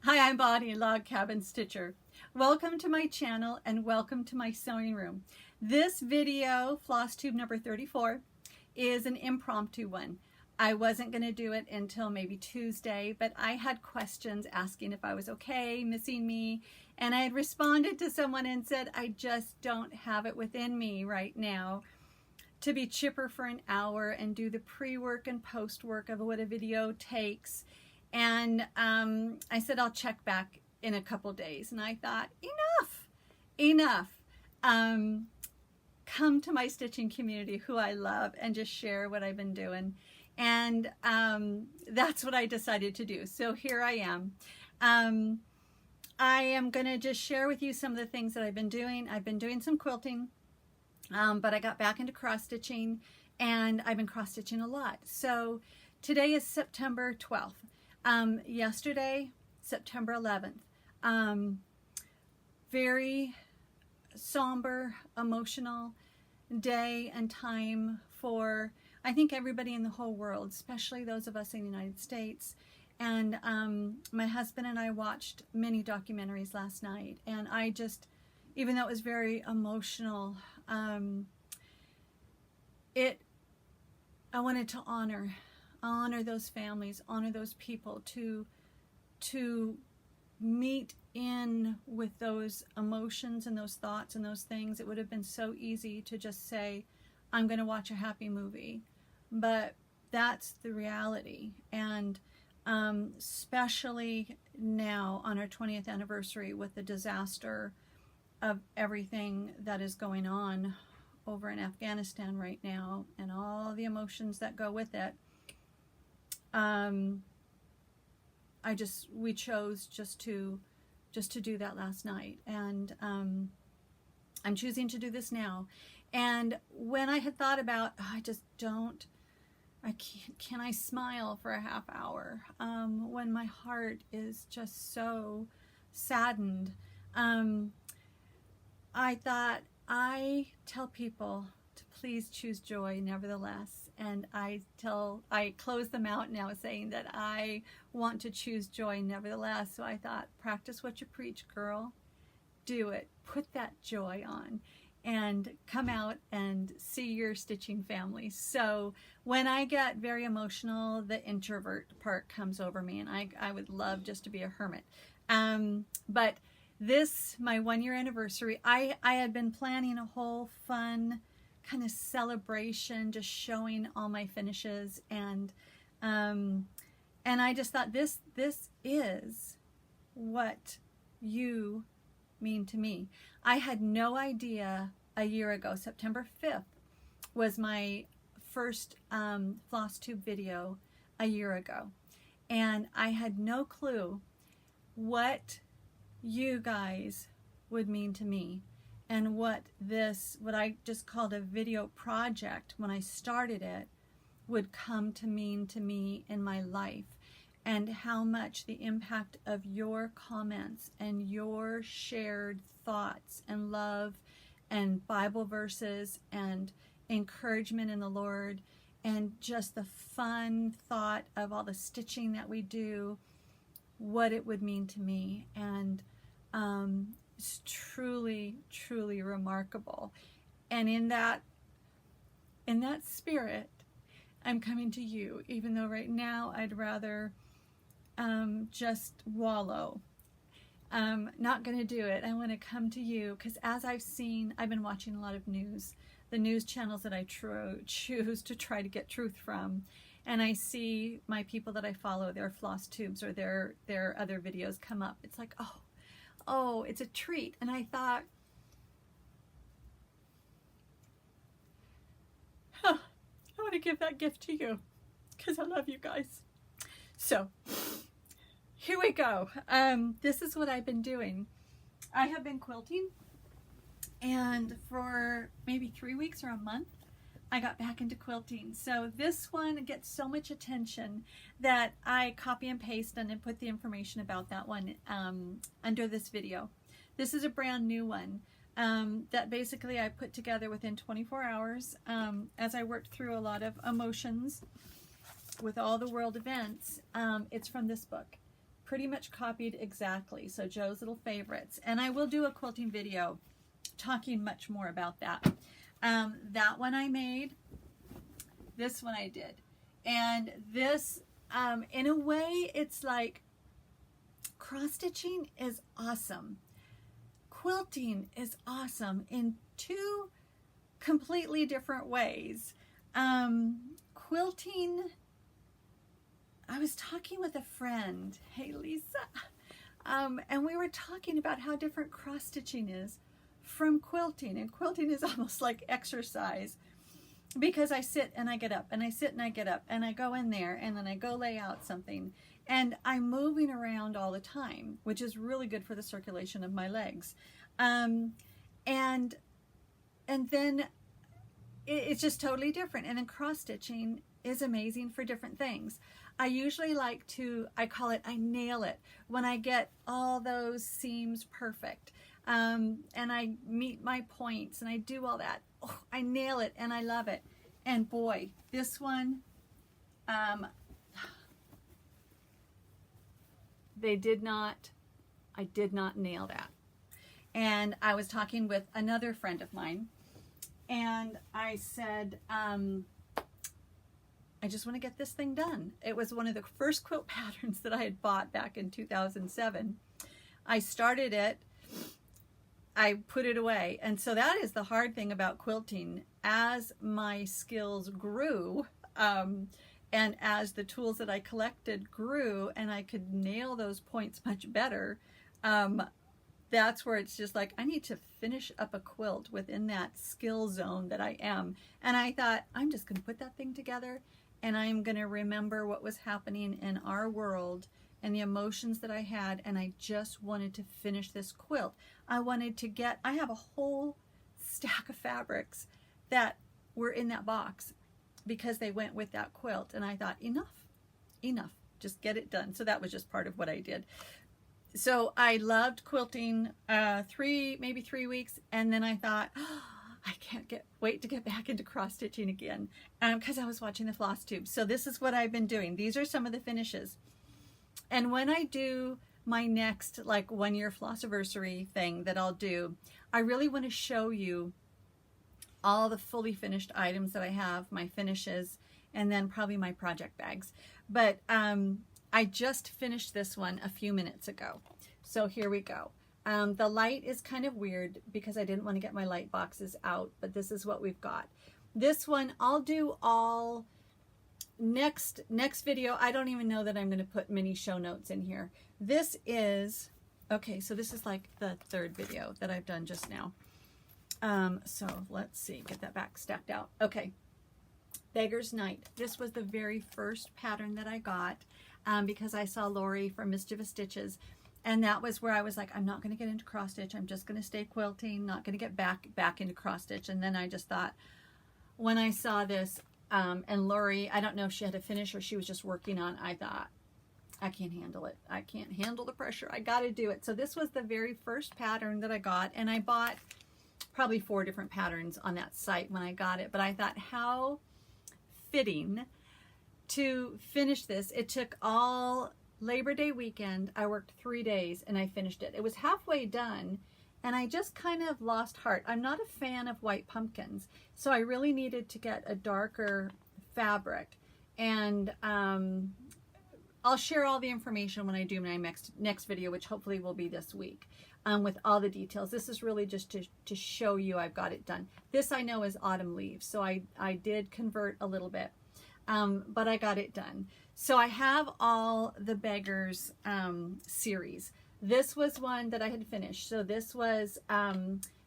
Hi, I'm Bonnie, Log Cabin Stitcher. Welcome to my channel and welcome to my sewing room. This video, FlossTube number 34, is an impromptu one. I wasn't going to do it until maybe Tuesday, but I had questions asking if I was okay, missing me, and I had responded to someone and said, I just don't have it within me right now to be chipper for an hour and do the pre-work and post-work of what a video takes. And I said, I'll check back in a couple days. And I thought, enough. Come to my stitching community, who I love, and just share what I've been doing. And that's what I decided to do. So here I am. I am going to just share with you some of the things that I've been doing. I've been doing some quilting, but I got back into cross stitching, and I've been cross stitching a lot. So today is September 12th. Yesterday, September 11th, very somber, emotional day and time for, I think, everybody in the whole world, especially those of us in the United States. And my husband and I watched many documentaries last night, and I just, even though it was very emotional, I wanted to honor those families, honor those people, to meet in with those emotions and those thoughts and those things. It would have been so easy to just say, I'm going to watch a happy movie, but that's the reality. And especially now on our 20th anniversary with the disaster of everything that is going on over in Afghanistan right now and all the emotions that go with it, we chose just to do that last night, and I'm choosing to do this now. And when I had thought about, can I smile for a half hour when my heart is just so saddened? I thought, I tell people to please choose joy nevertheless, and I close them out now saying that I want to choose joy nevertheless. So I thought, practice what you preach, girl. Do it. Put that joy on and come out and see your stitching family. So when I get very emotional, the introvert part comes over me, and I would love just to be a hermit. But this, my 1-year anniversary, I had been planning a whole fun kind of celebration, just showing all my finishes, and I just thought, this is what you mean to me. I had no idea a year ago. September 5th was my first FlossTube video a year ago, and I had no clue what you guys would mean to me, and what I just called a video project when I started it would come to mean to me in my life, and how much the impact of your comments and your shared thoughts and love and Bible verses and encouragement in the Lord, and just the fun thought of all the stitching that we do, what it would mean to me. And it's truly, truly remarkable. And in that spirit, I'm coming to you, even though right now I'd rather just wallow. Not going to do it. I want to come to you, because as I've been watching a lot of news, the news channels that I choose to try to get truth from, and I see my people that I follow, their FlossTubes or their other videos come up. It's like, oh, it's a treat. And I thought, I want to give that gift to you, because I love you guys. So here we go. This is what I've been doing. I have been quilting, and for maybe 3 weeks or a month, I got back into quilting. So this one gets so much attention that I copy and paste and then put the information about that one under this video. This is a brand new one that basically I put together within 24 hours as I worked through a lot of emotions with all the world events. It's from this book, pretty much copied exactly. So Joe's Little Favorites. And I will do a quilting video talking much more about that. That one I made. This one I did. And this, in a way, it's like cross-stitching is awesome. Quilting is awesome in two completely different ways. Quilting, I was talking with a friend, hey Lisa, and we were talking about how different cross-stitching is from quilting, and quilting is almost like exercise, because I sit and I get up, and I sit and I get up, and I go in there, and then I go lay out something, and I'm moving around all the time, which is really good for the circulation of my legs. And then it's just totally different. And then cross-stitching is amazing for different things. I usually like to, I call it, I nail it, when I get all those seams perfect. And I meet my points and I do all that. Oh, I nail it and I love it. And boy, this one, I did not nail that. And I was talking with another friend of mine, and I said, I just want to get this thing done. It was one of the first quilt patterns that I had bought back in 2007. I started it, I put it away. And so that is the hard thing about quilting. As my skills grew, and as the tools that I collected grew and I could nail those points much better, that's where it's just like, I need to finish up a quilt within that skill zone that I am. And I thought, I'm just going to put that thing together, and I'm going to remember what was happening in our world and the emotions that I had, and I just wanted to finish this quilt. I wanted to get, I have a whole stack of fabrics that were in that box because they went with that quilt, and I thought, enough, just get it done. So that was just part of what I did. So I loved quilting maybe 3 weeks, and then I thought, oh, I can't wait to get back into cross stitching again, because I was watching the FlossTube. So this is what I've been doing. These are some of the finishes. And when I do my next like 1 year Flossiversary thing that I'll do, I really want to show you all the fully finished items that I have, my finishes, and then probably my project bags. But I just finished this one a few minutes ago. So here we go. The light is kind of weird because I didn't want to get my light boxes out, but this is what we've got. This one, I'll do all next video. I don't even know that I'm going to put many show notes in here. This is, okay, so this is like the third video that I've done just now. So let's see, get that back stacked out. Okay, Beggar's Night. This was the very first pattern that I got. Because I saw Lori from Mischievous Stitches, and that was where I was like, I'm not going to get into cross stitch. I'm just going to stay quilting, not going to get back into cross stitch. And then I just thought, when I saw this, and Lori, I don't know if she had to finish or she was just working on, I thought, I can't handle it. I can't handle the pressure. I got to do it. So this was the very first pattern that I got, and I bought probably 4 different patterns on that site when I got it. But I thought, how fitting to finish this. It took all Labor Day weekend. I worked 3 days and I finished it. It was halfway done and I just kind of lost heart. I'm not a fan of white pumpkins, so I really needed to get a darker fabric. And I'll share all the information when I do my next video, which hopefully will be this week, with all the details. This is really just to show you I've got it done. This I know is autumn leaves, so I did convert a little bit. But I got it done. So I have all the Beggars series. This was one that I had finished. So this was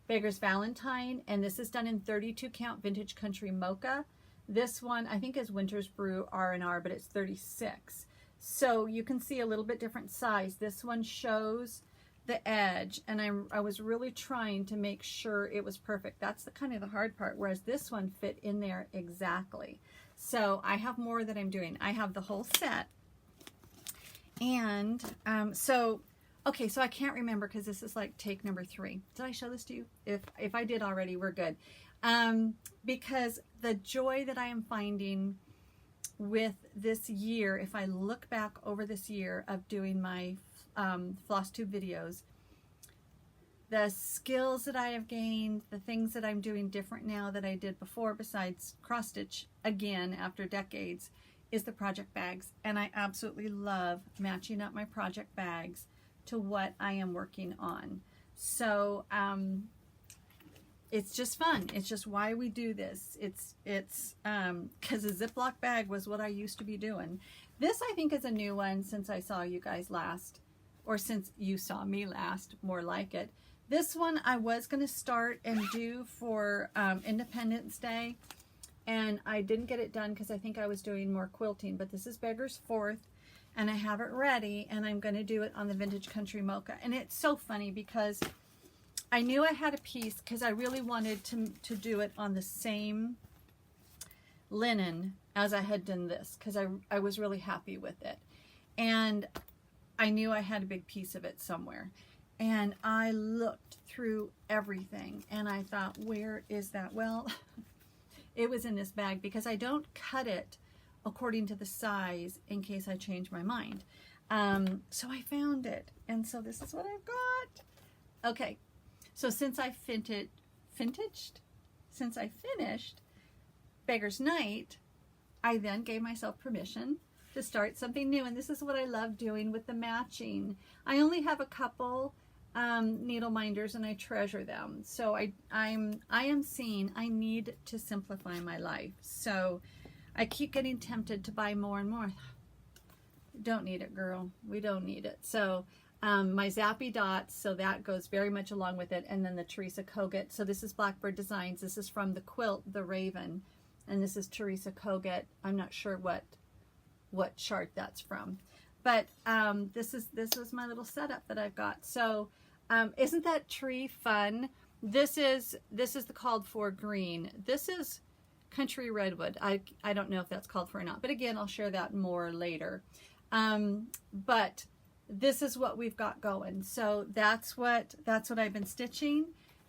Beggar's Valentine, and this is done in 32 count vintage country mocha. This one I think is Winter's Brew R&R, but it's 36. So you can see a little bit different size. This one shows the edge, and I was really trying to make sure it was perfect. That's the kind of the hard part, whereas this one fit in there exactly. So I have more that I'm doing. I have the whole set. And okay, so I can't remember because this is like take number 3. Did I show this to you? If I did already, we're good. Because the joy that I am finding with this year, if I look back over this year of doing my FlossTube videos, the skills that I have gained, the things that I'm doing different now that I did before, besides cross stitch again after decades, is the project bags. And I absolutely love matching up my project bags to what I am working on. So it's just fun. It's just why we do this. It's because a Ziploc bag was what I used to be doing. This I think is a new one since I saw you guys last, or since you saw me last, more like it. This one I was going to start and do for Independence Day, and I didn't get it done because I think I was doing more quilting, but this is Beggar's 4th, and I have it ready, and I'm going to do it on the Vintage Country Mocha. And it's so funny because I knew I had a piece because I really wanted to do it on the same linen as I had done this, because I was really happy with it. And I knew I had a big piece of it somewhere. And I looked through everything and I thought, where is that? Well, it was in this bag because I don't cut it according to the size in case I change my mind. So I found it. And so this is what I've got. Okay. So since I finished Beggar's Night, I then gave myself permission to start something new. And this is what I love doing with the matching. I only have a couple needle minders and I treasure them. So I am seeing I need to simplify my life. So I keep getting tempted to buy more and more. Don't need it, girl. We don't need it. So my Zappy Dots, so that goes very much along with it. And then the Teresa Kogut. So this is Blackbird Designs. This is from the quilt, the Raven. And this is Teresa Kogut. I'm not sure what chart that's from. But this was my little setup that I've got. So isn't that tree fun? This is the called for green. This is Country Redwood. I don't know if that's called for or not. But again, I'll share that more later. But this is what we've got going. So that's what I've been stitching.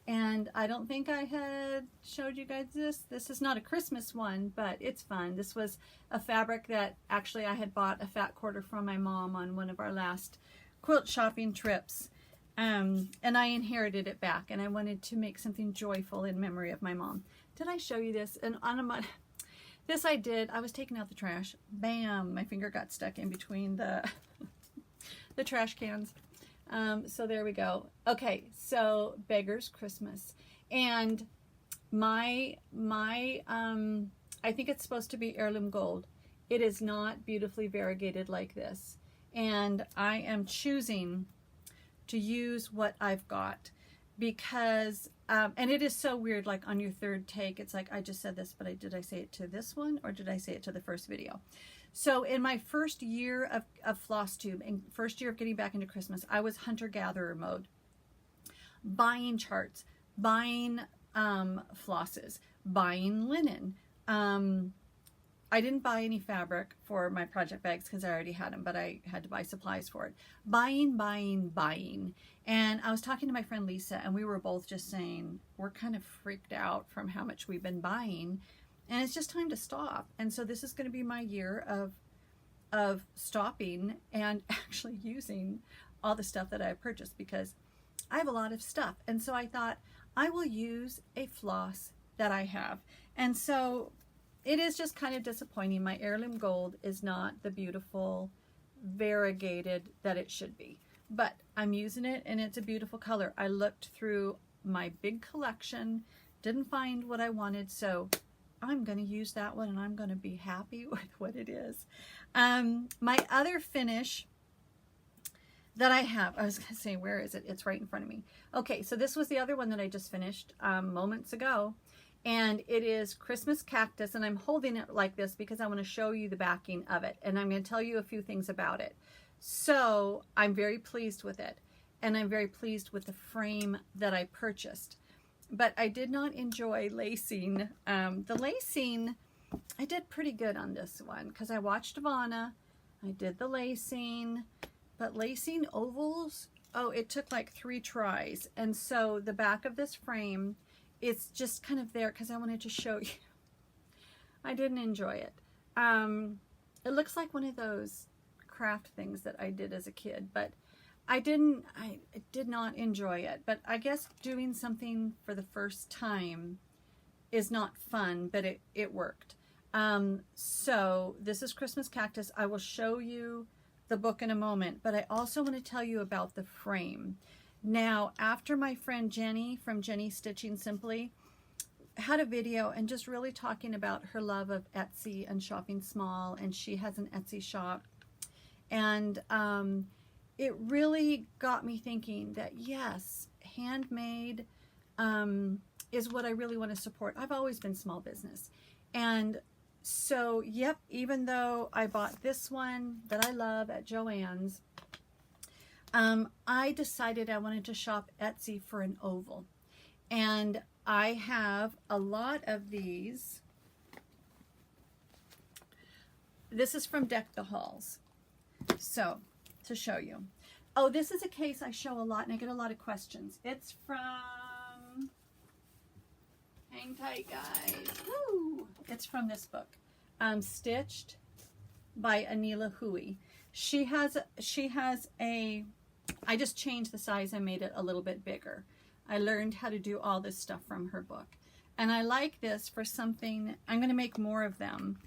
And I don't think I had showed you guys this. This is not a Christmas one, but it's fun. This was a fabric that actually I had bought a fat quarter from my mom on one of our last quilt shopping trips. And I inherited it back, and I wanted to make something joyful in memory of my mom. Did I show you this? And this I did. I was taking out the trash. Bam! My finger got stuck in between the the trash cans. So there we go. Okay, so Beggar's Christmas. And my I think it's supposed to be heirloom gold. It is not beautifully variegated like this. And I am choosing to use what I've got because, and it is so weird, like on your third take, it's like, I just said this, but did I say it to this one or did I say it to the first video? So in my first year of FlossTube and first year of getting back into Christmas, I was hunter-gatherer mode, buying charts, buying flosses, buying linen. I didn't buy any fabric for my project bags because I already had them, but I had to buy supplies for it. Buying. And I was talking to my friend Lisa, and we were both just saying, we're kind of freaked out from how much we've been buying. And it's just time to stop. And so this is going to be my year of stopping and actually using all the stuff that I purchased because I have a lot of stuff. And so I thought I will use a floss that I have. And so it is just kind of disappointing. My heirloom gold is not the beautiful variegated that it should be. But I'm using it and it's a beautiful color. I looked through my big collection, didn't find what I wanted, so I'm going to use that one and I'm going to be happy with what it is. My other finish that I have, I was going to say, where is it? It's right in front of me. Okay, so this was the other one that I just finished moments ago. And it is Christmas Cactus, and I'm holding it like this because I want to show you the backing of it. And I'm going to tell you a few things about it. So I'm very pleased with it. And I'm very pleased with the frame that I purchased. But I did not enjoy lacing. The lacing, I did pretty good on this one because I watched Ivana. I did the lacing. But lacing ovals, oh, it took like 3 tries. And so the back of this frame, it's just kind of there because I wanted to show you. I didn't enjoy it. It looks like one of those craft things that I did as a kid, but I did not enjoy it. But I guess doing something for the first time is not fun, but it worked. So this is Christmas Cactus. I will show you the book in a moment, but I also want to tell you about the frame. Now, after my friend Jenny from Jenny Stitching Simply had a video and just really talking about her love of Etsy and shopping small, and she has an Etsy shop, and it really got me thinking that yes, handmade is what I really want to support. I've always been small business, and so yep, even though I bought this one that I love at JoAnne's, I decided I wanted to shop Etsy for an oval, and I have a lot of these. This is from Deck the Halls. So, to show you. Oh, this is a case I show a lot and I get a lot of questions. It's from, hang tight guys, woo! It's from this book, Stitched by Anila Hui. She has a, I just changed the size and made it a little bit bigger. I learned how to do all this stuff from her book. And I like this for something, I'm going to make more of them,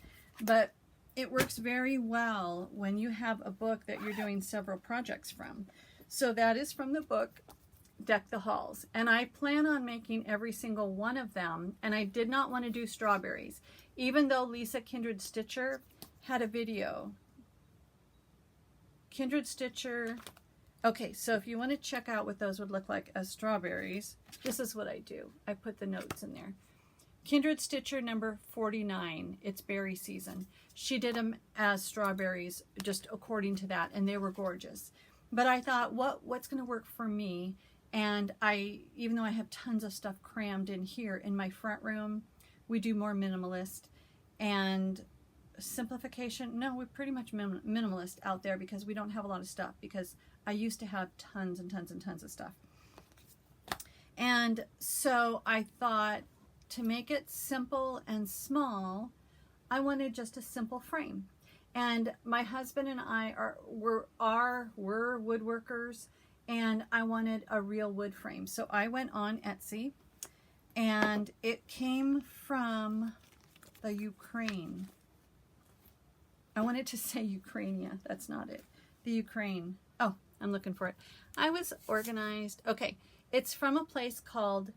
but it works very well when you have a book that you're doing several projects from. So that is from the book, Deck the Halls. And I plan on making every single one of them, and I did not want to do strawberries, even though Lisa Kindred Stitcher had a video. Kindred Stitcher. Okay, so if you want to check out what those would look like as strawberries, this is what I do. I put the notes in there. Kindred Stitcher number 49, it's berry season. She did them as strawberries just according to that, and they were gorgeous. But I thought, what's going to work for me? And even though I have tons of stuff crammed in here in my front room, we do more minimalist and simplification. No, we're pretty much minimalist out there because we don't have a lot of stuff, because I used to have tons and tons and tons of stuff. And so I thought, to make it simple and small, I wanted just a simple frame. And my husband and I were woodworkers, and I wanted a real wood frame. So I went on Etsy, and it came from the Ukraine. I wanted to say Ukraine, that's not it. The Ukraine. Oh, I'm looking for it. I was organized. Okay, it's from a place called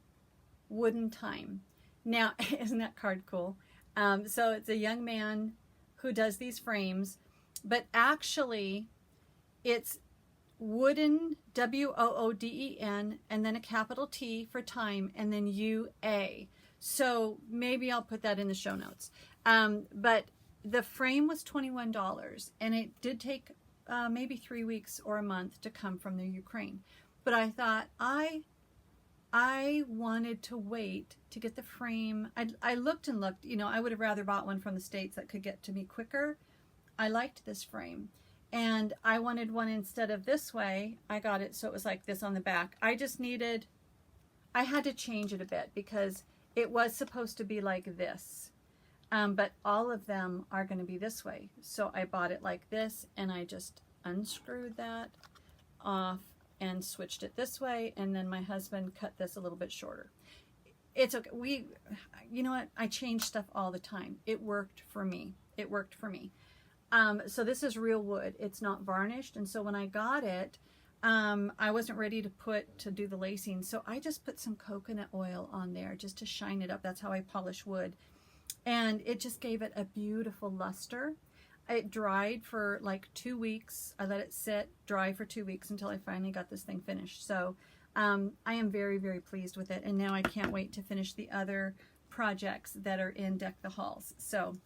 WoodenTime. Now, isn't that card cool? So it's a young man who does these frames, but actually it's Wooden, W-O-O-D-E-N, and then a capital T for time, and then U-A. So maybe I'll put that in the show notes. But the frame was $21, and it did take maybe 3 weeks or a month to come from the Ukraine. But I thought, I wanted to wait to get the frame. I looked and looked, you know, I would have rather bought one from the States that could get to me quicker. I liked this frame, and I wanted one instead of this way. I got it so it was like this on the back. I had to change it a bit because it was supposed to be like this, but all of them are going to be this way. So I bought it like this, and I just unscrewed that off and switched it this way, and then my husband cut this a little bit shorter. It's okay. You know what? I change stuff all the time. It worked for me. It worked for me. So this is real wood. It's not varnished, and so when I got it, I wasn't ready to do the lacing, so I just put some coconut oil on there just to shine it up. That's how I polish wood, and it just gave it a beautiful luster. It dried for like 2 weeks. I let it sit dry for 2 weeks until I finally got this thing finished. So I am very, very pleased with it. And now I can't wait to finish the other projects that are in Deck the Halls. So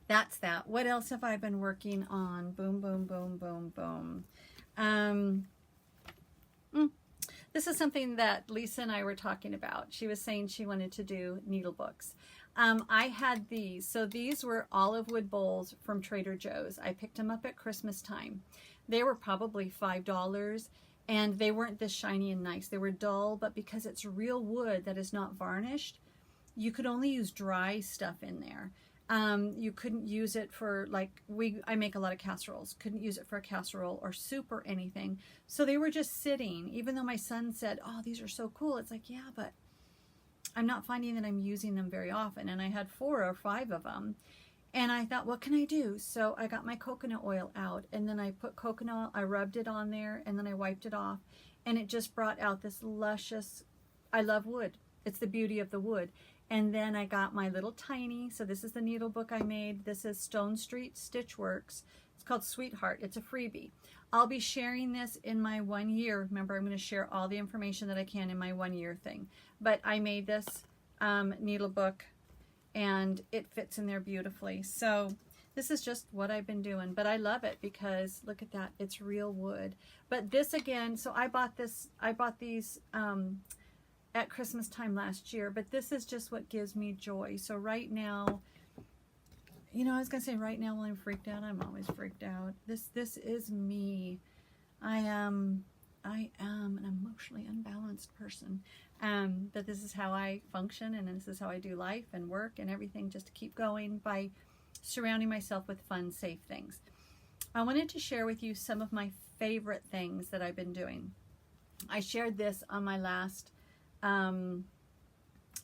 that's that. What else have I been working on? Boom, boom, boom, boom, boom. This is something that Lisa and I were talking about. She was saying she wanted to do needle books. I had these. So these were olive wood bowls from Trader Joe's. I picked them up at Christmas time. They were probably $5, and they weren't this shiny and nice. They were dull, but because it's real wood that is not varnished, you could only use dry stuff in there. You couldn't use it for, like, I make a lot of casseroles. Couldn't use it for a casserole or soup or anything. So they were just sitting, even though my son said, oh, these are so cool. It's like, yeah, but I'm not finding that I'm using them very often. And I had 4 or 5 of them. And I thought, what can I do? So I got my coconut oil out, and then I put coconut, I rubbed it on there, and then I wiped it off. And it just brought out this luscious, I love wood. It's the beauty of the wood. And then I got my little tiny, so this is the needle book I made. This is Stone Street Stitchworks. It's called Sweetheart. It's a freebie. I'll be sharing this in my 1 year. Remember, I'm going to share all the information that I can in my 1 year thing. But I made this needle book, and it fits in there beautifully. So this is just what I've been doing. But I love it because, look at that, it's real wood. But this again, so I bought these at Christmas time last year, but this is just what gives me joy. So right now, you know, I was gonna say right now when I'm freaked out, I'm always freaked out. This is me. I am an emotionally unbalanced person, but this is how I function, and this is how I do life and work and everything, just to keep going by surrounding myself with fun, safe things. I wanted to share with you some of my favorite things that I've been doing. I shared this on my last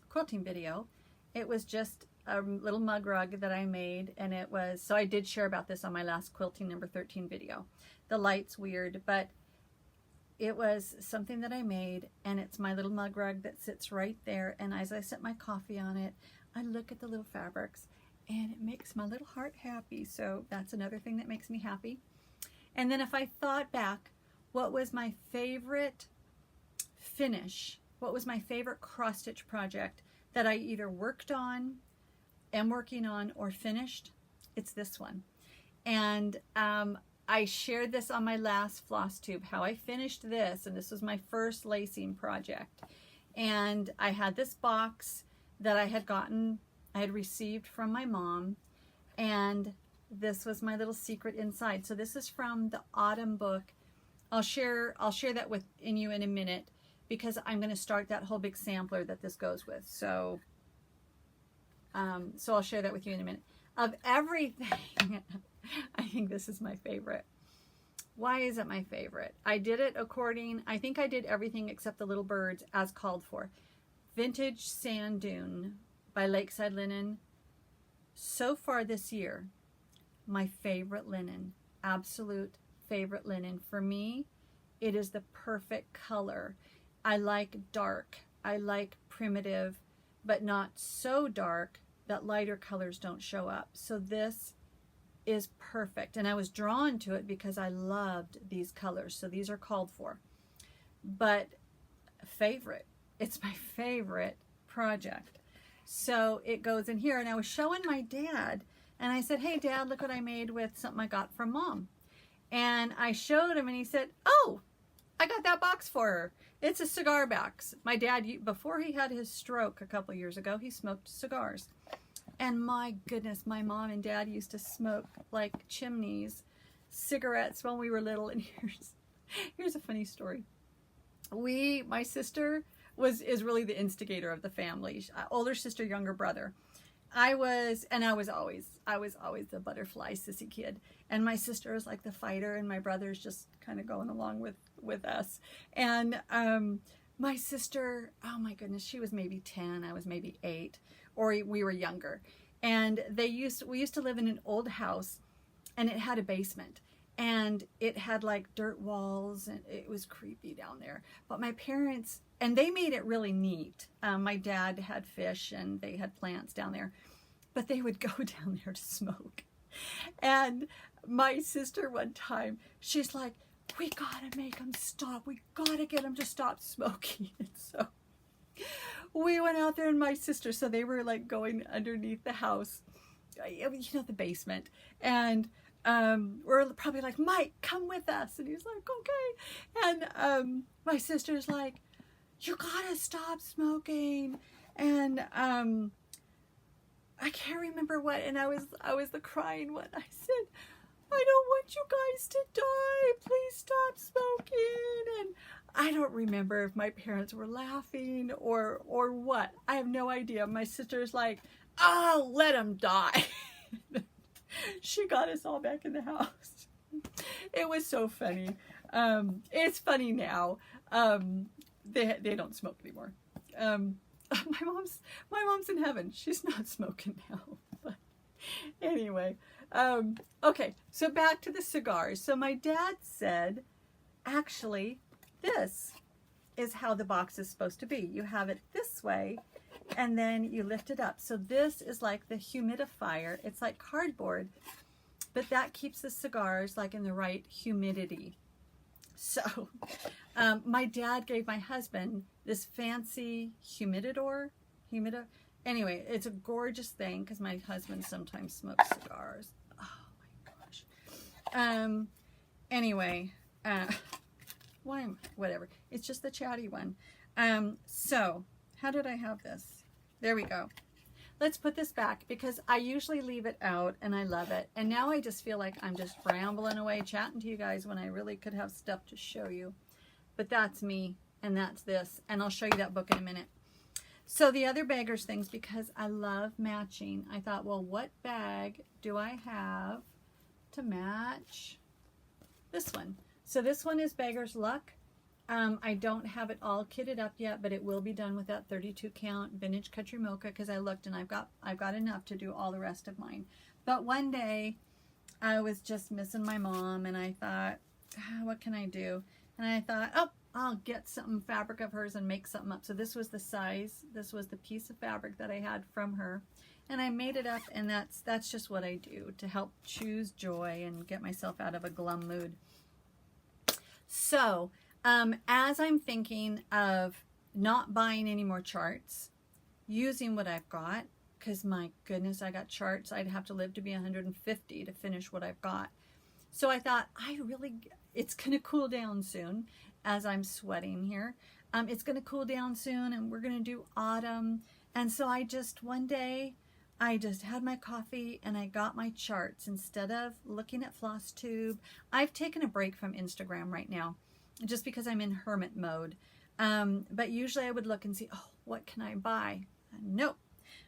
quilting video. It was just a little mug rug that I made, and it was, so I did share about this on my last quilting number 13 video. The light's weird, but it was something that I made, and it's my little mug rug that sits right there, and as I set my coffee on it, I look at the little fabrics, and it makes my little heart happy. So that's another thing that makes me happy. And then if I thought back, what was my favorite finish? What was my favorite cross-stitch project that I either worked on, am working on, or finished? It's this one. And I shared this on my last FlossTube, how I finished this, and this was my first lacing project. And I had this box that I had received from my mom, and this was my little secret inside. So this is from the autumn book. I'll share that with you in a minute, because I'm going to start that whole big sampler that this goes with. So I'll share that with you in a minute. Of everything, I think this is my favorite. Why is it my favorite? I did it I think I did everything except the little birds as called for. Vintage Sand Dune by Lakeside Linen. So far this year, my favorite linen, absolute favorite linen. For me, it is the perfect color. I like dark. I like primitive, but not so dark that lighter colors don't show up. So this is perfect. And I was drawn to it because I loved these colors. So these are called for. But favorite, it's my favorite project. So it goes in here, and I was showing my dad, and I said, hey Dad, look what I made with something I got from Mom. And I showed him, and he said, oh, I got that box for her. It's a cigar box. My dad, before he had his stroke a couple years ago, he smoked cigars. And my goodness, my mom and dad used to smoke like chimneys, cigarettes when we were little. And here's a funny story. My sister is really the instigator of the family. Older sister, younger brother. I was always the butterfly sissy kid. And my sister was like the fighter, and my brother's just kind of going along with us. And my sister, oh my goodness, she was maybe 10, I was maybe 8, or we were younger. And we used to live in an old house, and it had a basement. And it had like dirt walls, and it was creepy down there. But my parents, and they made it really neat. My dad had fish, and they had plants down there. But they would go down there to smoke. And my sister one time, she's like, we gotta make them stop. We gotta get them to stop smoking. And so we went out there, and my sister, so they were like going underneath the house, you know, the basement. And we're probably like, Mike, come with us. And he's like, okay. And my sister's like, you gotta stop smoking. And I can't remember what, and I was the crying one. I said, I don't want you guys to die. Please stop smoking. I don't remember if my parents were laughing or what. I have no idea. My sister's like, oh, let him die. She got us all back in the house. It was so funny. It's funny now. They don't smoke anymore. My mom's in heaven. She's not smoking now. But anyway, okay. So back to the cigars. So my dad said, actually, this is how the box is supposed to be. You have it this way, and then you lift it up. So this is like the humidifier. It's like cardboard, but that keeps the cigars like in the right humidity. So my dad gave my husband this fancy humidor. Anyway, it's a gorgeous thing because my husband sometimes smokes cigars. Oh my gosh. Anyway, whatever. It's just the chatty one. So how did I have this? There we go. Let's put this back because I usually leave it out and I love it. And now I just feel like I'm just rambling away chatting to you guys when I really could have stuff to show you. But that's me and that's this. And I'll show you that book in a minute. So the other Beggars things, because I love matching, I thought, well, what bag do I have to match this one? So this one is Beggar's Luck. I don't have it all kitted up yet, but it will be done with that 32 count vintage country mocha because I looked and I've got enough to do all the rest of mine. But one day I was just missing my mom and I thought, what can I do? And I thought, oh, I'll get some fabric of hers and make something up. So this was the size. This was the piece of fabric that I had from her. And I made it up, and that's just what I do to help choose joy and get myself out of a glum mood. So as I'm thinking of not buying any more charts, using what I've got, because my goodness, I got charts. I'd have to live to be 150 to finish what I've got. So I thought, it's going to cool down soon as I'm sweating here. It's going to cool down soon, and we're going to do autumn. And so one day, I just had my coffee and I got my charts instead of looking at FlossTube. I've taken a break from Instagram right now just because I'm in hermit mode. But usually I would look and see, oh, what can I buy? Nope.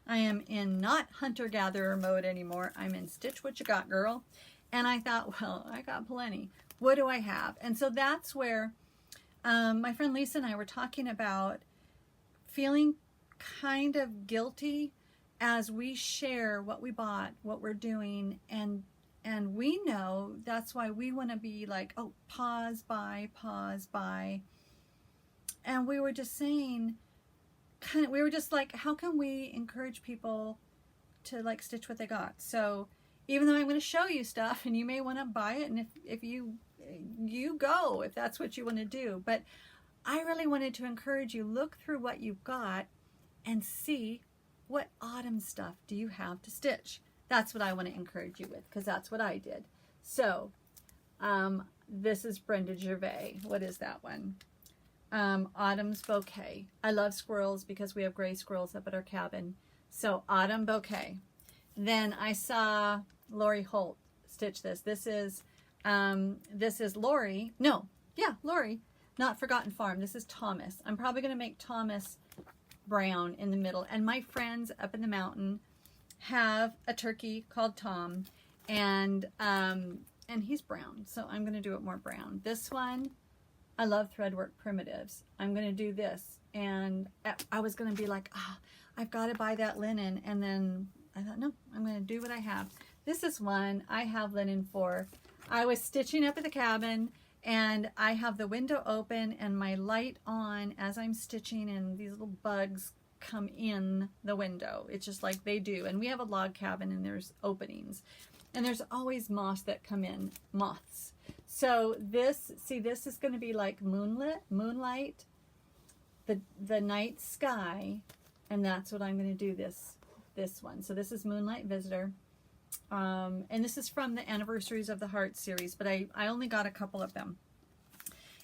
I am in not hunter-gatherer mode anymore. I'm in stitch what you got, girl. And I thought, well, I got plenty. What do I have? And so that's where my friend Lisa and I were talking about feeling kind of guilty as we share what we bought, what we're doing, and we know that's why we want to be like, oh, pause, buy. And we were just saying, we were just like, how can we encourage people to like stitch what they got? So even though I'm going to show you stuff and you may want to buy it, and if you go, if that's what you want to do. But I really wanted to encourage you, look through what you've got and see what autumn stuff do you have to stitch. That's what I want to encourage you with, because that's what I did. So this is Brenda Gervais. What is that one? Autumn's Bouquet. I love squirrels because we have gray squirrels up at our cabin. So Autumn Bouquet. Then I saw Lori Holt stitch this. This is Lori. No, yeah, Lori. Not Forgotten Farm. This is Thomas. I'm probably going to make Thomas brown in the middle. And my friends up in the mountain have a turkey called Tom, and he's brown. So I'm going to do it more brown. This one, I love Threadwork Primitives. I'm going to do this. And I was going to be like, I've got to buy that linen. And then I thought, no, I'm going to do what I have. This is one I have linen for. I was stitching up at the cabin, and I have the window open and my light on as I'm stitching, and these little bugs come in the window. It's just like they do. And we have a log cabin, and there's openings. And there's always moths that come in, moths. So this is going to be like moonlight, the night sky, and that's what I'm going to do this one. So this is Moonlight Visitor. And this is from the Anniversaries of the Heart series, but I only got a couple of them.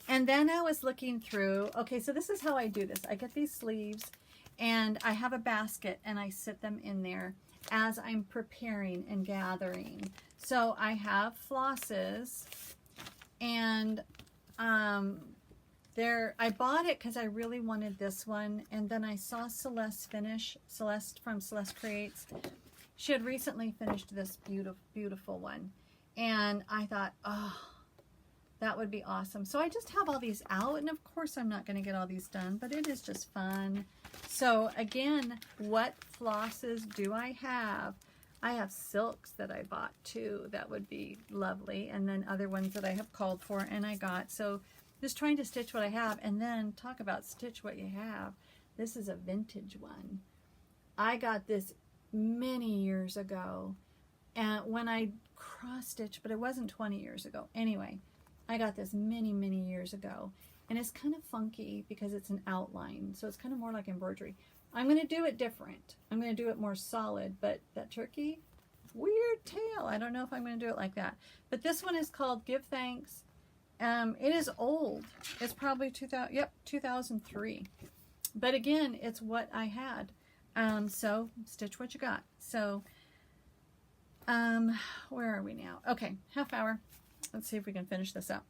And then I was looking through, okay, so this is how I do this. I get these sleeves, and I have a basket, and I sit them in there as I'm preparing and gathering. So I have flosses, and I bought it because I really wanted this one, and then I saw Celeste from Celeste Creates. She had recently finished this beautiful one, and I thought, oh, that would be awesome. So I just have all these out, and of course I'm not going to get all these done, but it is just fun. So again, what flosses do I have? I have silks that I bought too. That would be lovely, and then other ones that I have called for and I got. So just trying to stitch what I have, and then talk about stitch what you have. This is a vintage one. I got this many years ago, and when I cross stitched, but it wasn't 20 years ago. Anyway, I got this many years ago, and it's kind of funky because it's an outline, so it's kind of more like embroidery. I'm going to do it different. I'm going to do it more solid, but that turkey, weird tail. I don't know if I'm going to do it like that. But this one is called Give Thanks. It is old. It's probably 2003. But again, it's what I had. So stitch what you got. So where are we now? Okay, half hour. Let's see if we can finish this up,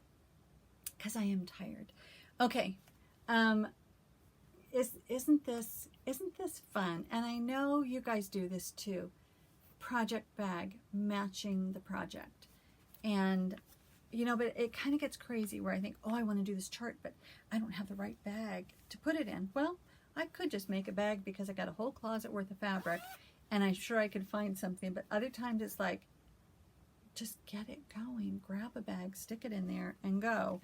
because I am tired. Okay. Isn't this fun? And I know you guys do this too. Project bag matching the project. And you know, but it kind of gets crazy where I think, oh, I want to do this chart, but I don't have the right bag to put it in. Well, I could just make a bag because I got a whole closet worth of fabric, and I'm sure I could find something. But other times it's like, just get it going. Grab a bag, stick it in there, and go.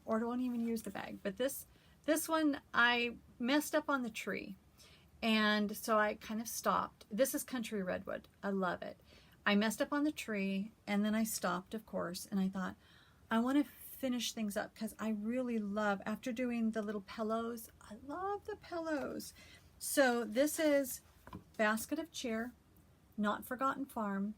Or don't even use the bag. But this one, I messed up on the tree, and so I kind of stopped. This is Country Redwood. I love it. I messed up on the tree, and then I stopped, of course, and I thought, I want to finish things up because I really love, after doing the little pillows, I love the pillows. So this is Basket of Cheer, Not Forgotten Farm,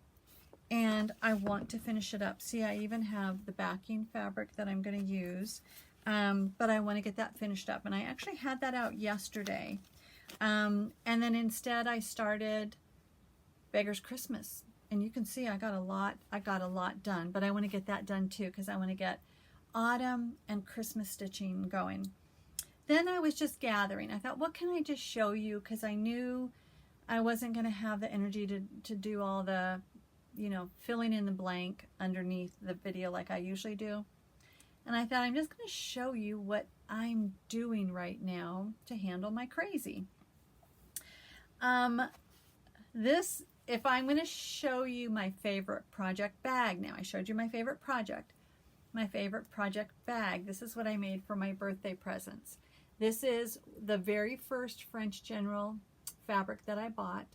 and I want to finish it up. See, I even have the backing fabric that I'm going to use, but I want to get that finished up, and I actually had that out yesterday. And then instead I started Beggar's Christmas. And you can see I got a lot done, but I want to get that done too because I want to get autumn and Christmas stitching going. Then I was just gathering. I thought, what can I just show you? Because I knew I wasn't going to have the energy to do all the, you know, filling in the blank underneath the video like I usually do. And I thought, I'm just going to show you what I'm doing right now to handle my crazy. If I'm going to show you my favorite project bag, now I showed you my favorite project bag. This is what I made for my birthday presents. This is the very first French General fabric that I bought.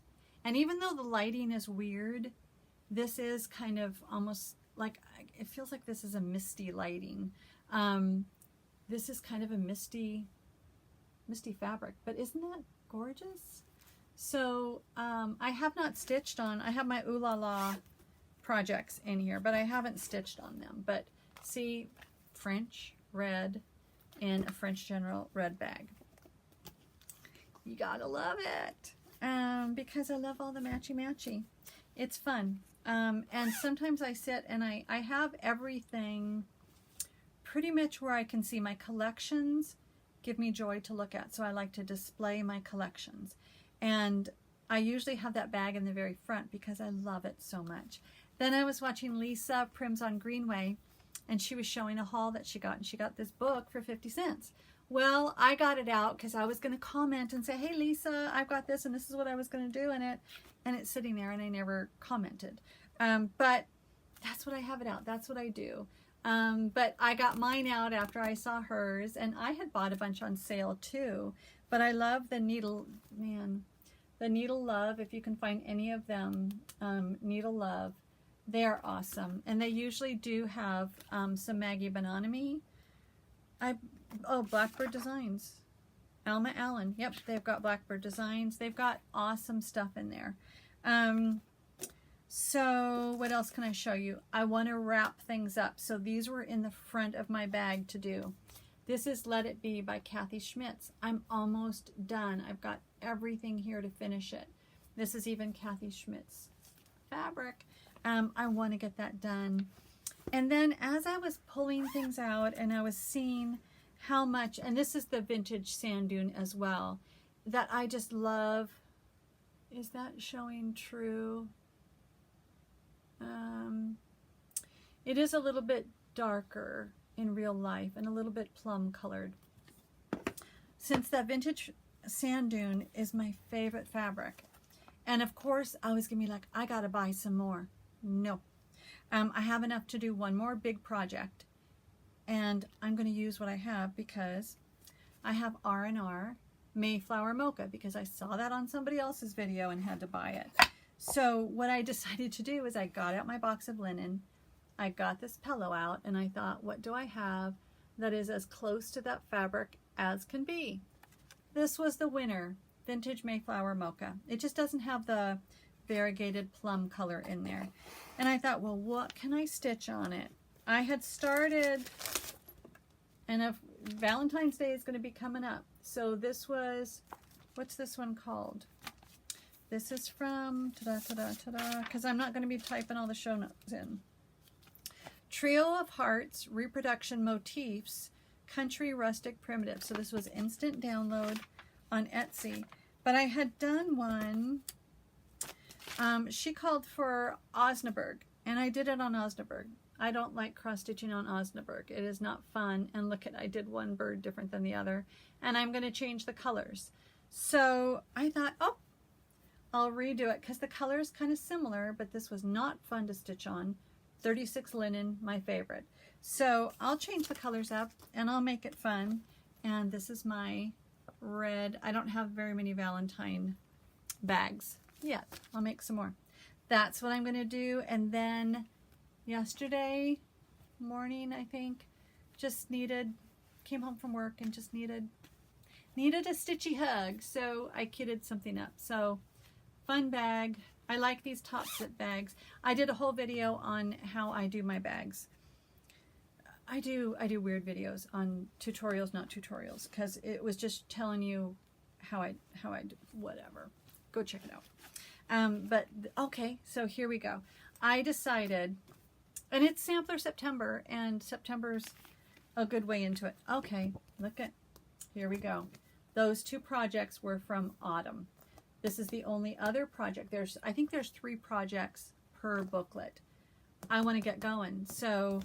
And even though the lighting is weird, this is kind of almost like, it feels like this is a misty lighting. This is kind of a misty fabric, but isn't that gorgeous? So I have not stitched on, I have my Ooh La La projects in here, but I haven't stitched on them. But see, French red in a French General red bag. You gotta love it, because I love all the matchy. It's fun. And sometimes I sit and I have everything pretty much where I can see my collections give me joy to look at. So I like to display my collections. And I usually have that bag in the very front because I love it so much. Then I was watching Lisa Prims on Greenway, and she was showing a haul that she got, and she got this book for 50 cents. Well, I got it out because I was going to comment and say, hey Lisa, I've got this and this is what I was going to do in it. And it's sitting there and I never commented. But that's what I have it out. That's what I do. But I got mine out after I saw hers, and I had bought a bunch on sale too. But I love the Needle, man, the Needle Love. If you can find any of them, Needle Love, they're awesome. And they usually do have some Maggie Bononomy. Blackbird Designs. Alma Allen. Yep, they've got Blackbird Designs. They've got awesome stuff in there. So what else can I show you? I want to wrap things up. So these were in the front of my bag to do. This is Let It Be by Kathy Schmitz. I'm almost done. I've got everything here to finish it. This is even Kathy Schmitz fabric. I want to get that done. And then as I was pulling things out and I was seeing how much, and this is the vintage sand dune as well, that I just love. Is that showing true? It is a little bit darker in real life and a little bit plum colored. Since that vintage sand dune is my favorite fabric, and of course I was gonna be like, I gotta buy some more. No, I have enough to do one more big project, and I'm gonna use what I have because I have R&R Mayflower Mocha because I saw that on somebody else's video and had to buy it. So what I decided to do is I got out my box of linen, I got this pillow out, and I thought, what do I have that is as close to that fabric as can be? This was the winner, vintage Mayflower Mocha. It just doesn't have the variegated plum color in there. And I thought, well, what can I stitch on it? I had started, and if Valentine's Day is going to be coming up. So this was, what's this one called? This is from, because I'm not going to be typing all the show notes in. Trio of Hearts, Reproduction Motifs, Country Rustic Primitive. So this was instant download on Etsy. But I had done one, she called for Osnaburg, and I did it on Osnaburg. I don't like cross stitching on Osnaburg. It is not fun. And look at, I did one bird different than the other, and I'm going to change the colors. So I thought, oh, I'll redo it because the color is kind of similar, but this was not fun to stitch on. 36 linen, my favorite. So I'll change the colors up and I'll make it fun. And this is my red. I don't have very many Valentine bags yet. I'll make some more. That's what I'm going to do. And then yesterday morning, I think, just came home from work and just needed a stitchy hug. So I kitted something up. So fun bag. I like these top zip bags. I did a whole video on how I do my bags. I do weird videos on tutorials, not tutorials, because it was just telling you how I do whatever. Go check it out. But okay, so here we go. I decided, and it's sampler September, and September's a good way into it. Okay, here we go. Those two projects were from autumn. This is the only other project. I think there's 3 projects per booklet. I want to get going. So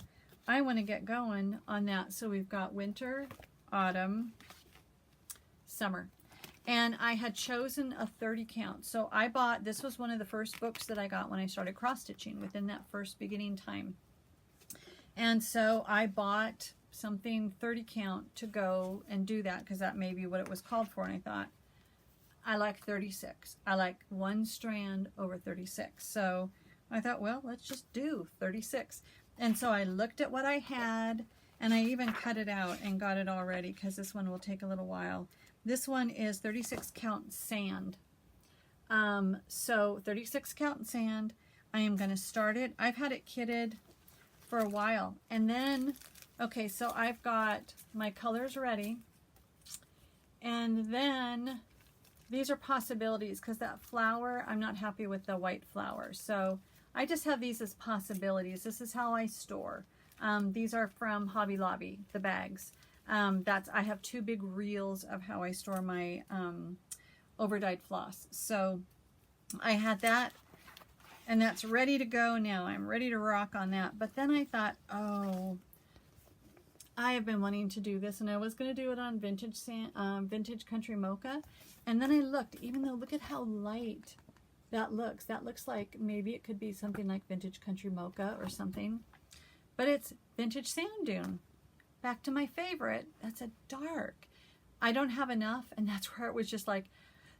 I want to get going on that. So we've got winter, autumn, summer. And I had chosen a 30 count. So I bought, this was one of the first books that I got when I started cross stitching within that first beginning time. And so I bought something 30 count to go and do that because that may be what it was called for. And I thought, I like 36. I like one strand over 36. So I thought, well, let's just do 36. And so I looked at what I had, and I even cut it out and got it all ready because this one will take a little while. This one is 36 count sand. So 36 count sand. I am going to start it. I've had it kitted for a while. And then, okay, so I've got my colors ready. And then these are possibilities because that flower, I'm not happy with the white flower. So I just have these as possibilities. This is how I store. These are from Hobby Lobby, the bags. I have 2 big reels of how I store my overdyed floss. So I had that, and that's ready to go now. I'm ready to rock on that. But then I thought, oh, I have been wanting to do this, and I was going to do it on vintage country mocha. And then I looked, even though look at how light that looks. That looks like maybe it could be something like vintage country mocha or something. But it's vintage sand dune. Back to my favorite. That's a dark. I don't have enough, and that's where it was just like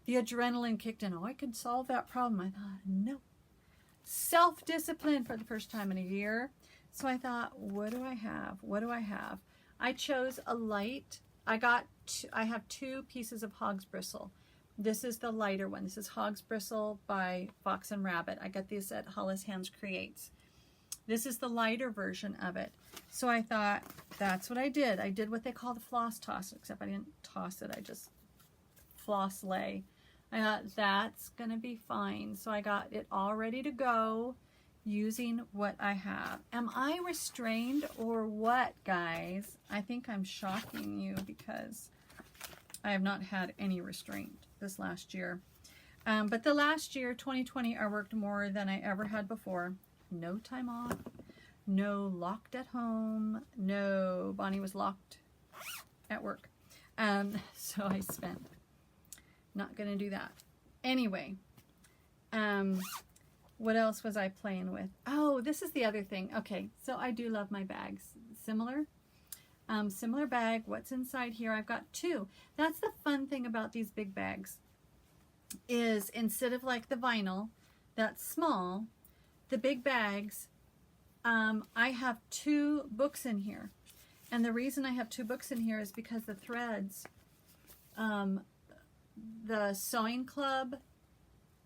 the adrenaline kicked in. Oh, I could solve that problem. I thought, no. Self-discipline for the first time in a year. So I thought, what do I have? What do I have? I chose a light. I have 2 pieces of hog's bristle. This is the lighter one. This is Hog's Bristle by Fox and Rabbit. I got this at Hollis Hands Creates. This is the lighter version of it. So I thought, that's what I did. I did what they call the floss toss, except I didn't toss it. I just floss lay. I thought, that's going to be fine. So I got it all ready to go. using what I have. Am I restrained or what, guys? I think I'm shocking you because I have not had any restraint this last year. But the last year, 2020, I worked more than I ever had before. No time off, no locked at home, no, Bonnie was locked at work. So I spent. Not gonna do that. Anyway, what else was I playing with? Oh, this is the other thing. Okay, so I do love my bags. Similar bag. What's inside here? I've got two. That's the fun thing about these big bags, is instead of like the vinyl that's small, the big bags, I have 2 books in here. And the reason I have 2 books in here is because the threads, the Sewing Club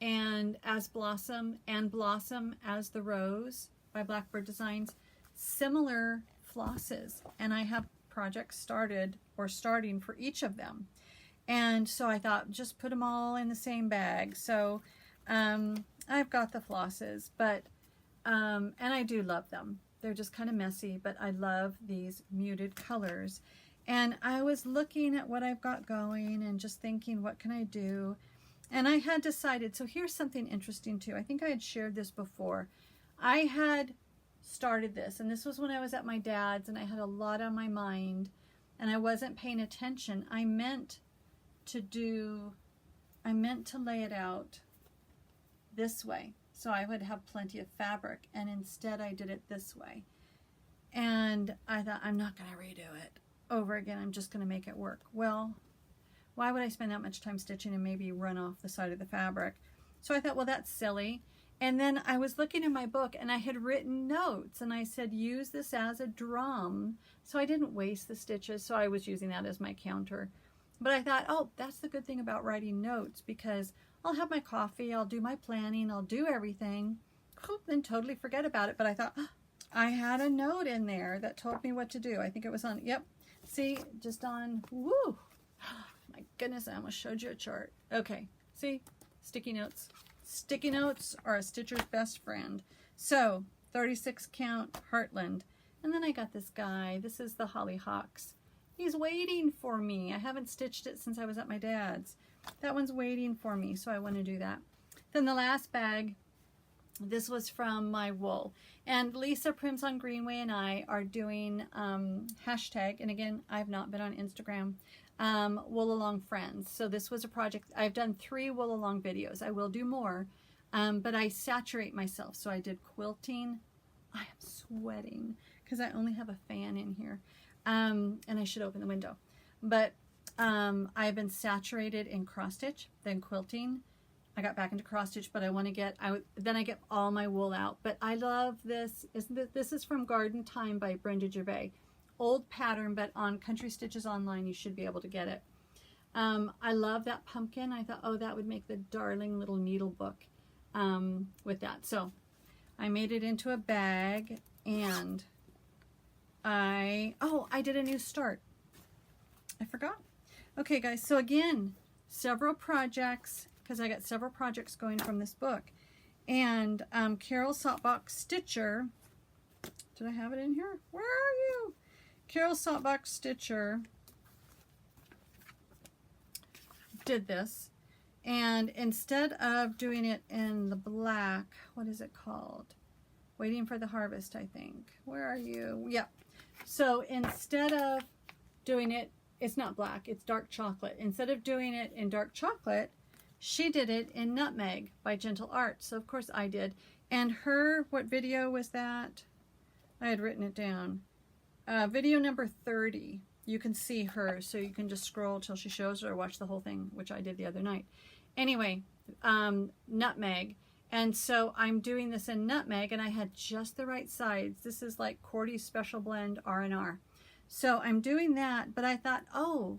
and As Blossom and Blossom as the Rose by Blackbird Designs, similar flosses. And I have projects started or starting for each of them. And so I thought, just put them all in the same bag. So I've got the flosses, but, and I do love them. They're just kind of messy, but I love these muted colors. And I was looking at what I've got going and just thinking, what can I do? And I had decided, so here's something interesting too. I think I had shared this before. I had started this, and this was when I was at my dad's and I had a lot on my mind and I wasn't paying attention. I meant to lay it out this way, so I would have plenty of fabric, and instead I did it this way. And I thought, I'm not going to redo it over again. I'm just going to make it work. Well, why would I spend that much time stitching and maybe run off the side of the fabric? So I thought, well, that's silly. And then I was looking in my book and I had written notes and I said, use this as a drum. So I didn't waste the stitches. So I was using that as my counter. But I thought, oh, that's the good thing about writing notes, because I'll have my coffee, I'll do my planning, I'll do everything, then totally forget about it. But I thought, oh, I had a note in there that told me what to do. I think it was on, yep, see, just on, woo, my goodness, I almost showed you a chart. Okay, see, sticky notes. Sticky notes are a stitcher's best friend. So, 36 count Heartland. And then I got this guy, this is the Hollyhocks. He's waiting for me. I haven't stitched it since I was at my dad's. That one's waiting for me, so I want to do that. Then the last bag, this was from my wool. And Lisa Prims on Greenway and I are doing hashtag, and again, I've not been on Instagram, Wool Along Friends. So this was a project. I've done 3 Wool Along videos. I will do more, but I saturate myself. So I did quilting. I am sweating because I only have a fan in here. And I should open the window. But I've been saturated in cross stitch, then quilting. I got back into cross stitch, but I want to get, then I get all my wool out. But I love this. This is from Garden Time by Brenda Gervais. Old pattern, but on Country Stitches Online, you should be able to get it. I love that pumpkin. I thought, oh, that would make the darling little needle book with that. So I made it into a bag, and I did a new start. I forgot. Okay, guys, so again, several projects, because I got several projects going from this book. And Carol Saltbox Stitcher, did I have it in here? Where are you? Carol Saltbox Stitcher did this. And instead of doing it in the black, what is it called? Waiting for the Harvest, I think. Where are you? Yep. So instead of doing it, it's not black, it's dark chocolate. Instead of doing it in dark chocolate, she did it in Nutmeg by Gentle Art. So of course I did. And her, what video was that? I had written it down. Video number 30. You can see her, so you can just scroll till she shows or watch the whole thing, which I did the other night. Anyway, Nutmeg. And so I'm doing this in Nutmeg, and I had just the right sides. This is like Cordy's Special Blend R&R. So I'm doing that, but I thought, oh,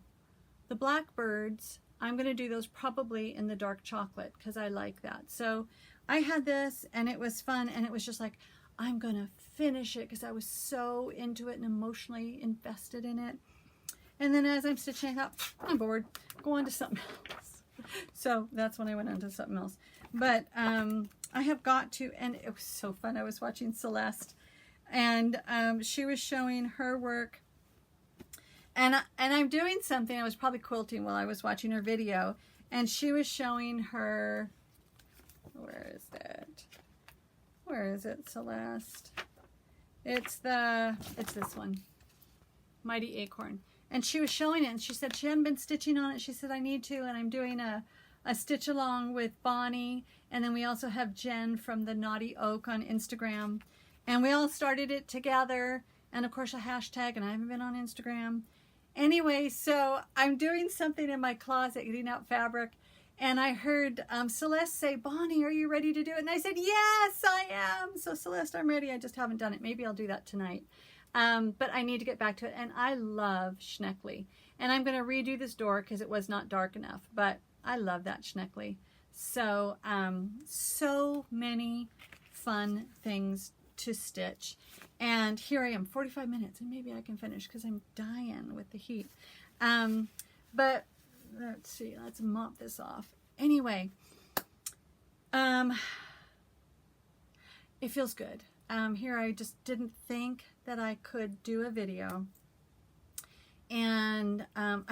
the Blackbirds, I'm going to do those probably in the dark chocolate because I like that. So I had this, and it was fun, and it was just like, I'm going to finish it because I was so into it and emotionally invested in it. And then as I'm stitching, I thought, I'm bored. Go on to something else. So that's when I went on to something else. But I have got to, and it was so fun. I was watching Celeste, and she was showing her work, and I'm doing something. I was probably quilting while I was watching her video, and she was showing her, where is it? Where is it, Celeste? It's this one, Mighty Acorn. And she was showing it, and she said she hadn't been stitching on it. She said, I need to, and I'm doing a stitch along with Bonnie, and then we also have Jen from the Naughty Oak on Instagram, and we all started it together, and of course a hashtag, and I haven't been on Instagram. Anyway, so I'm doing something in my closet, getting out fabric, and I heard Celeste say, Bonnie, are you ready to do it? And I said, yes, I am. So Celeste, I'm ready. I just haven't done it. Maybe I'll do that tonight. But I need to get back to it. And I love Schneckly. And I'm going to redo this door because it was not dark enough. But I love that Schneckly. So, so many fun things to stitch. And here I am, 45 minutes. And maybe I can finish because I'm dying with the heat. But let's see. Let's mop this off. Anyway, it feels good. Here I just didn't think that I could do a video, and I'm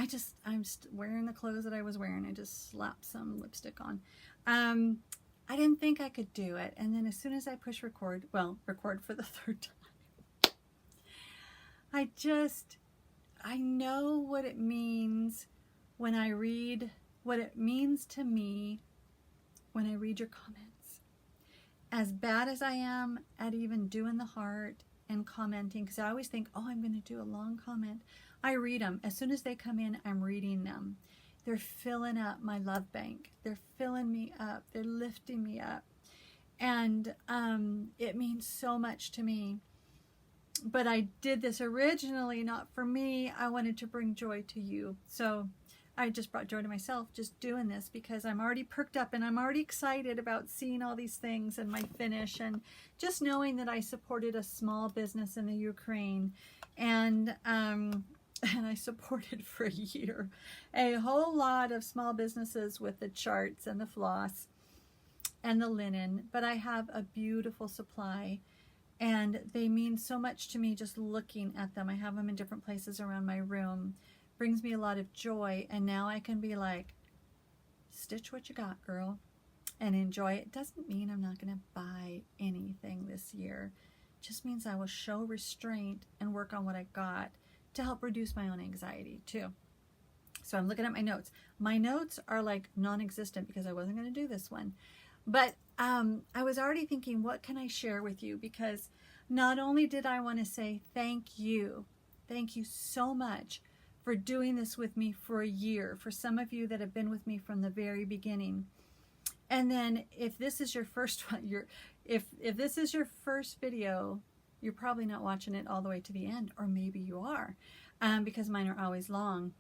wearing the clothes that I was wearing. I just slapped some lipstick on. I didn't think I could do it, and then as soon as I push record, well, record for the third time, I know what it means when I read, what it means to me when I read your comments. As bad as I am at even doing the heart and commenting, because I always think, oh, I'm going to do a long comment. I read them. As soon as they come in, I'm reading them. They're filling up my love bank. They're filling me up. They're lifting me up. And it means so much to me. But I did this originally not for me. I wanted to bring joy to you. So I just brought joy to myself just doing this because I'm already perked up and I'm already excited about seeing all these things and my finish, and just knowing that I supported a small business in the Ukraine, and I supported for a year a whole lot of small businesses with the charts and the floss and the linen, but I have a beautiful supply and they mean so much to me just looking at them. I have them in different places around my room. Brings me a lot of joy, and now I can be like, stitch what you got, girl, and enjoy it. Doesn't mean I'm not going to buy anything this year. It just means I will show restraint and work on what I got to help reduce my own anxiety too. So I'm looking at my notes. My notes are like non-existent because I wasn't going to do this one, but I was already thinking, what can I share with you? Because not only did I want to say thank you so much for doing this with me for a year, for some of you that have been with me from the very beginning. And then if this is your first one, if this is your first video, you're probably not watching it all the way to the end, or maybe you are, because mine are always long.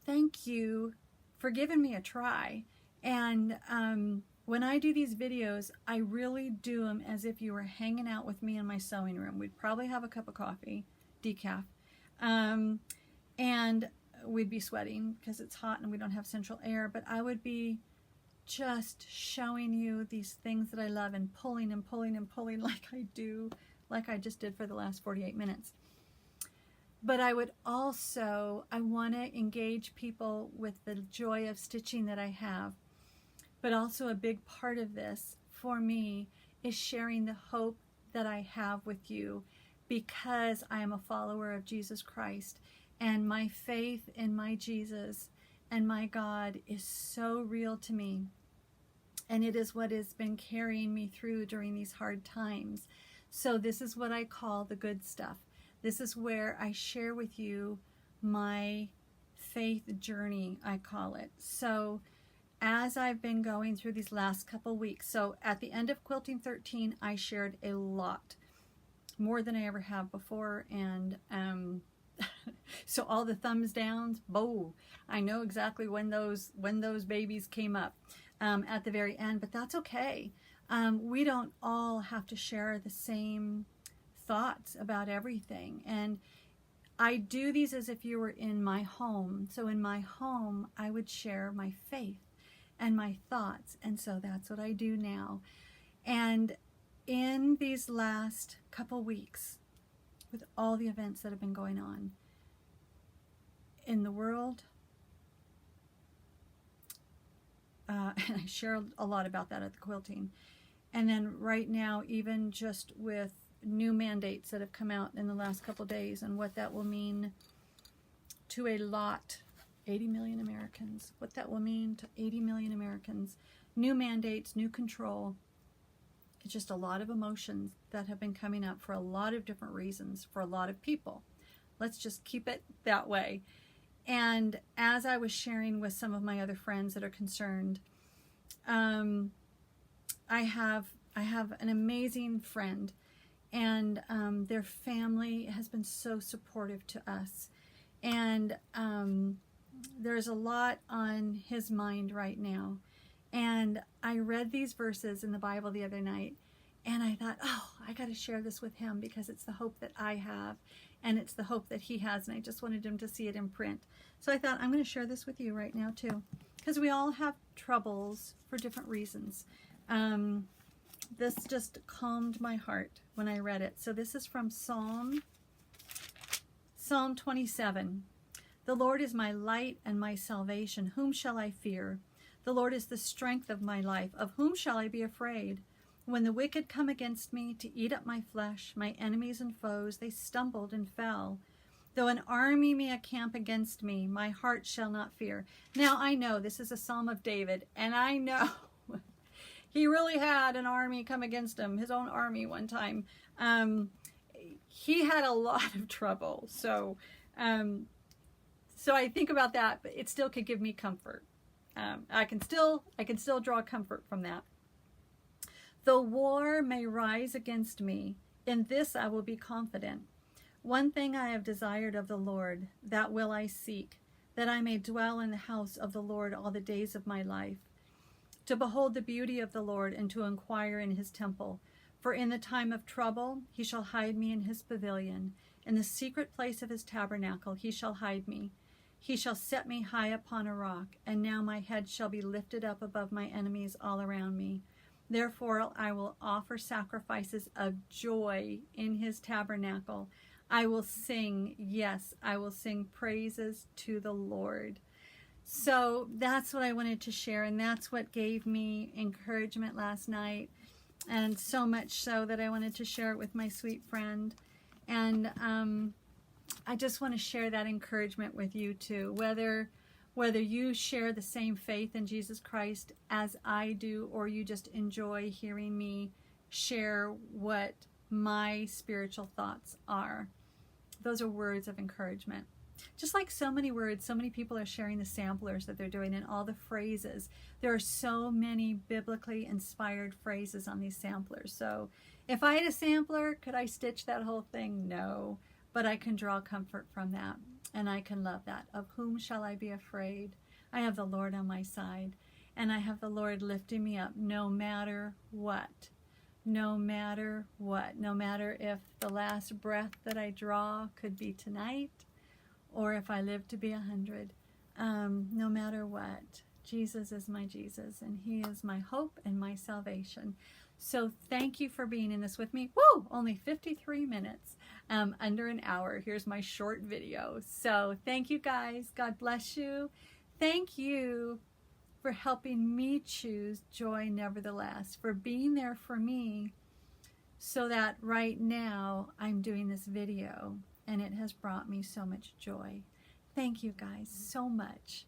Thank you for giving me a try. And when I do these videos, I really do them as if you were hanging out with me in my sewing room. We'd probably have a cup of coffee, decaf, and we'd be sweating because it's hot and we don't have central air, but I would be just showing you these things that I love and pulling and pulling and pulling like I do, like I just did for the last 48 minutes. But I would also, I want to engage people with the joy of stitching that I have, but also a big part of this for me is sharing the hope that I have with you, because I am a follower of Jesus Christ. And my faith in my Jesus and my God is so real to me. And it is what has been carrying me through during these hard times. So this is what I call the good stuff. This is where I share with you my faith journey, I call it. So as I've been going through these last couple weeks, so at the end of Quilting 13, I shared a lot, more than I ever have before. And so all the thumbs downs, I know exactly when those babies came up at the very end, but that's okay. We don't all have to share the same thoughts about everything. And I do these as if you were in my home. So in my home, I would share my faith. and my thoughts. And so that's what I do now. And in these last couple weeks, with all the events that have been going on in the world, and I share a lot about that at the quilting. And then right now, even just with new mandates that have come out in the last couple days and what that will mean to 80 million Americans, what that will mean to 80 million Americans, new mandates, new control. It's just a lot of emotions that have been coming up for a lot of different reasons for a lot of people. Let's just keep it that way. And as I was sharing with some of my other friends that are concerned, I have an amazing friend, and their family has been so supportive to us. And there's a lot on his mind right now. And I read these verses in the Bible the other night, and I thought, oh, I got to share this with him because it's the hope that I have, and it's the hope that he has, and I just wanted him to see it in print. So I thought, I'm going to share this with you right now too, because we all have troubles for different reasons. This just calmed my heart when I read it. So this is from Psalm 27. The Lord is my light and my salvation. Whom shall I fear? The Lord is the strength of my life. Of whom shall I be afraid? When the wicked come against me to eat up my flesh, my enemies and foes, they stumbled and fell. Though an army may encamp against me, my heart shall not fear. Now I know this is a Psalm of David, and I know he really had an army come against him, his own army one time. He had a lot of trouble. So I think about that, but it still could give me comfort. I can still draw comfort from that. Though war may rise against me, in this I will be confident. One thing I have desired of the Lord, that will I seek, that I may dwell in the house of the Lord all the days of my life, to behold the beauty of the Lord and to inquire in his temple. For in the time of trouble he shall hide me in his pavilion. In the secret place of his tabernacle he shall hide me. He shall set me high upon a rock, and now my head shall be lifted up above my enemies all around me. Therefore I will offer sacrifices of joy in his tabernacle. I will sing, yes, I will sing praises to the Lord. So that's what I wanted to share, and that's what gave me encouragement last night, and so much so that I wanted to share it with my sweet friend. And I just want to share that encouragement with you too, whether you share the same faith in Jesus Christ as I do, or you just enjoy hearing me share what my spiritual thoughts are. Those are words of encouragement. Just like so many words, so many people are sharing the samplers that they're doing and all the phrases. There are so many biblically inspired phrases on these samplers. So if I had a sampler, could I stitch that whole thing? No, but I can draw comfort from that, and I can love that. Of whom shall I be afraid? I have the Lord on my side, and I have the Lord lifting me up no matter what. No matter what. No matter if the last breath that I draw could be tonight, or if I live to be 100, no matter what, Jesus is my Jesus, and he is my hope and my salvation. So thank you for being in this with me. Woo! Only 53 minutes, under an hour. Here's my short video. So thank you guys. God bless you. Thank you for helping me choose joy nevertheless, for being there for me so that right now I'm doing this video and it has brought me so much joy. Thank you guys so much.